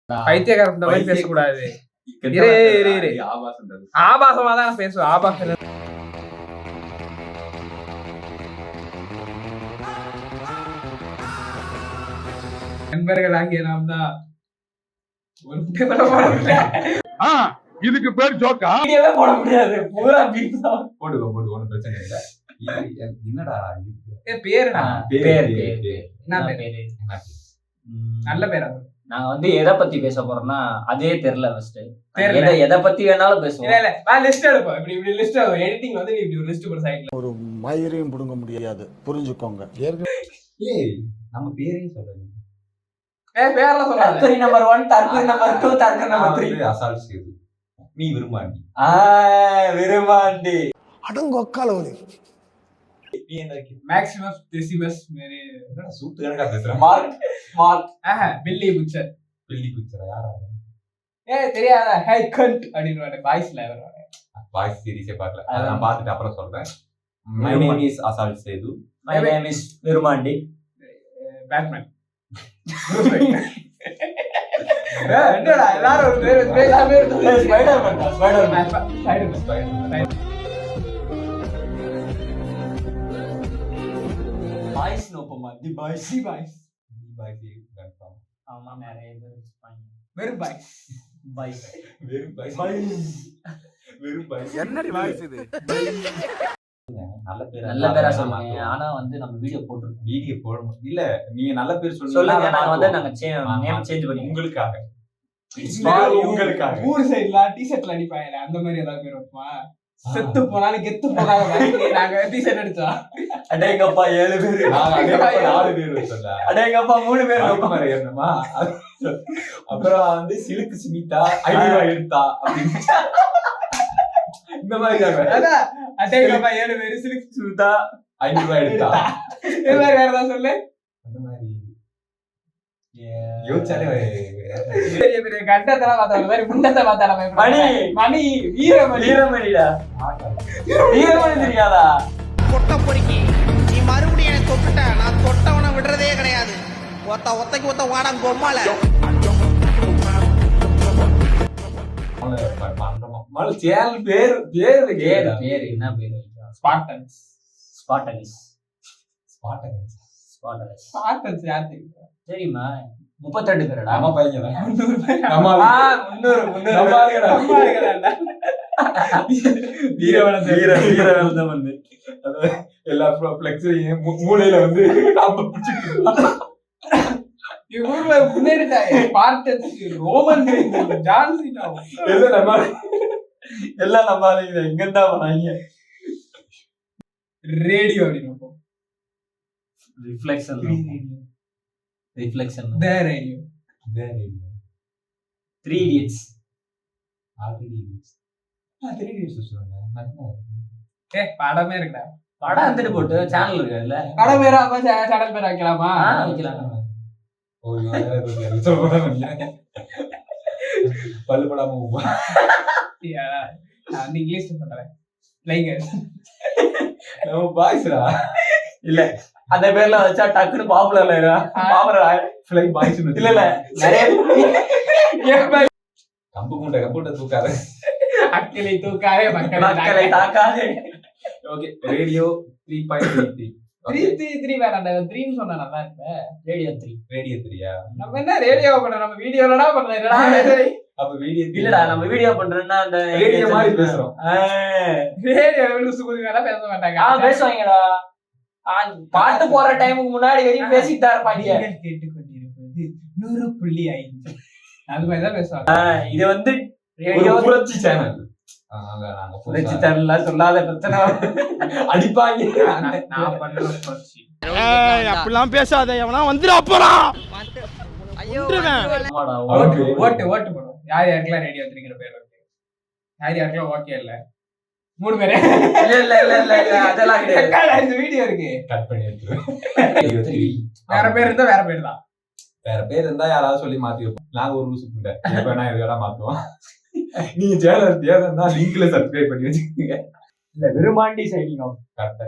பைத்தியக்காரன் மாதிரி பேசக்கூடாது. ஆபாசமா தான் பேசுவேன். ஆபாசம் நண்பர்கள் ஆகிய நாம் தான் ஒரு இதுக்கு பேர் ஜோக்கா போட முடியாது. பூரா போடுங்க ஒன்றும் பிரச்சனை இல்லை. என்னடா பேரு நல்ல பேரா? நாங்க வந்து எதை பத்தி பேச போறோம்னா அதே தெரியல. எதை பத்தி வேணாலும் பேசுவோம். இல்ல நான் லிஸ்ட் எடுப்போம். இப்படி லிஸ்ட் எடிட்டிங் வந்து இப்படி ஒரு லிஸ்ட் போற சைடுல ஒரு மயிரையும் புடுங்க முடியாது, புரிஞ்சுக்கோங்க. ஏய் நம்ம பேரையும் சொல்லுங்க. பேர்ல சொல்றாங்க. தற்கொலை நம்பர் 1, தற்கொலை நம்பர் 2, தற்கொலை நம்பர் 3. அசால்ட் செய்து நீ விரும்பாண்டி. விரும்பாண்டி அடங்கொக்காலவனே. நீ என்ன மேக்ஸிமஸ் டெசிமஸ் மேரி என்னடா சூத்து கணக்கா பேசுற? மார்க் பில்லி புச்சர். பில்லி குச்சரா யாரா? தெரியாத ஹே கண்ட் அப்படினு வாய்ஸ்ல வருவாங்க. வாய்ஸ் சீரிஸே பார்க்கல. அத நான் பார்த்துட்டு அப்புறம் சொல்றேன். My name is assault Sethu. My name is Virumandi. Batman. என்னடா எல்லாரும் ஒரு பேர் ஸ்பைடர்மேன். பாய்ஸ் நோப்பமா தி பாய்ஸ் கன்ஃபார்ம். ஆமா நிறைய பேர் இருப்பாங்க. வெறும் பாய்ஸ். வெறும் பாய்ஸ். என்னடி வாய்ஸ் இது? நல்ல பேரா சொல்லுங்க. ஆனா வந்து நம்ம வீடியோ போடணும். இல்ல நீங்க நல்ல பேர் சொல்லுங்க. நாங்க வந்து நேம் சேஞ்ச் பண்ணி உங்களுக்காக ஊர் சைடுல டி-ஷர்ட்ல அடிப்பாங்க. அந்த மாதிரி ஏதாவது பேர் வைப்போமா? செத்து போனாலும் கெத்து போனாலும் நாங்க டி-ஷர்ட் அடிச்சோம். அடேங்கப்பா 7 பேர். நாங்க 4 பேர் வச்சோம்ல. அடேங்கப்பா 3 பேர் மாதிரி ஏறணுமா? அப்புறம் வந்து சிலுக்கு சுமிதா 5 ரூபாய் எடுத்தா அப்படின்னு இந்த மாதிரி அதான் அடேங்கப்பா 7 பேர் சிலுக்கு சுமிதா 5 ரூபாய் எடுத்தா. இந்த மாதிரி வேற ஏதாவது சொல்லு. அந்த மாதிரி யோசிச்சாலே பெரிய பெரிய கண்டத்தெல்லாம் பார்த்தாங்க. மாதிரி முண்டத்தை பார்த்தாலும் மணி வீரமணிடா. வீரமணி தெரியாதா? கொட்ட பொறுக்கி நீ மறுபடியும் எனக்கு தொட்டுட்ட. நான் தொட்டவனை விடுறதே கிடையாது. ஒத்தைக்கு ஒத்த வாடம் கொம்மால பேரு என்ன பேரு? ஸ்பார்டன்ஸ். யார் தெரியும்? சரிம்மா 32 பேரடா. நம்ம பையன் 300 வீரவளம் வந்து எல்லா பிளெக்ஸ்லயும் மூளையில வந்து ஊர்ல முன்னேறிட்டாங்க. ஸ்பார்டன்ஸ், ரோமன், ஜான்சினா எல்லாம் நம்ம எங்க இருந்தா வராங்க. ரேடியோ அப்படின்னு ரிஃப்ளெக்ஷன் த ரேடியோ. 3 idiots. படமே இருக்குடா. படம் வந்துட்டு போட்டு சேனல் இருக்கு. இல்ல படம் பேரா சேனல் பேர் வைக்கலாமா? வைக்கலாம். பல்லு படாம நான் வந்து இங்கிலீஷ் பண்றேன். லைக் நம்ம பாய்ஸ்ரா. இல்ல அந்த பேர்ல வச்சா டக்குன்னு பாப்புலர் பாய்ஸ் இல்ல நிறைய கம்பூட்ட தூக்காத, அக்களை தூக்காதே, மக்களை தாக்காதே. ஓகே ரேடியோ 3.33 333 வேணாண்டா. 3 சொன்னா நல்லா இருப்பே. ரேடியோ 3 நம்ம என்ன ரேடியோ பண்றோம்? நம்ம வீடியோலடா பண்றோம். என்னடா அப்ப வீடியோ இல்லடா. நம்ம வீடியோ பண்றோம்னா அந்த ரேடியோ மாதிரி பேசுறோம். ரேடியோ லூசுகுதுங்கடா பேச மாட்டாங்க. பேசுவாங்கடா. பாட்டு போற டைமுக்கு முன்னாடி வரையும் பேசிட்டு இருப்பாங்க. கேட்டுக்கொண்டிருப்பது 100.5 அது மாதிரி தான் பேசுவாங்க. இது வந்து ரேடியோ புரட்சி சேனல். புரட்சி சேனல்லாம் சொல்லாத பிரச்சனை அடிப்பாங்க. நான் பண்ற புரட்சி. அப்படிலாம் பேசாத, எவனா வந்துடா போறான். ஓட்டு போடுவோம். யார் யாருக்கெல்லாம் ரேடியோ வச்சிருக்கிற பேர் இருக்கு, யார் யாருக்கெல்லாம் ஓகே இல்ல, 3 பேரு. இல்ல அதெல்லாம் கிடையாது. இந்த வீடியோ இருக்கு, கட் பண்ணி எடுத்துருவேன். வேற பேர் இருந்தா வேற பேர் தான். வேற பேர் இருந்தா யாராவது சொல்லி மாத்தி வைப்போம். நாங்க ஒரு லூசு புண்டை எப்பனா எதுக்கடா மாத்துவோம். நீங்க சேனல் தேவைன்னா லிங்க்ல சப்ஸ்கிரைப் பண்ணி வச்சுக்கோங்க. இல்ல விரும்பாண்டி சைனிங் ஆஃப். கரெக்டா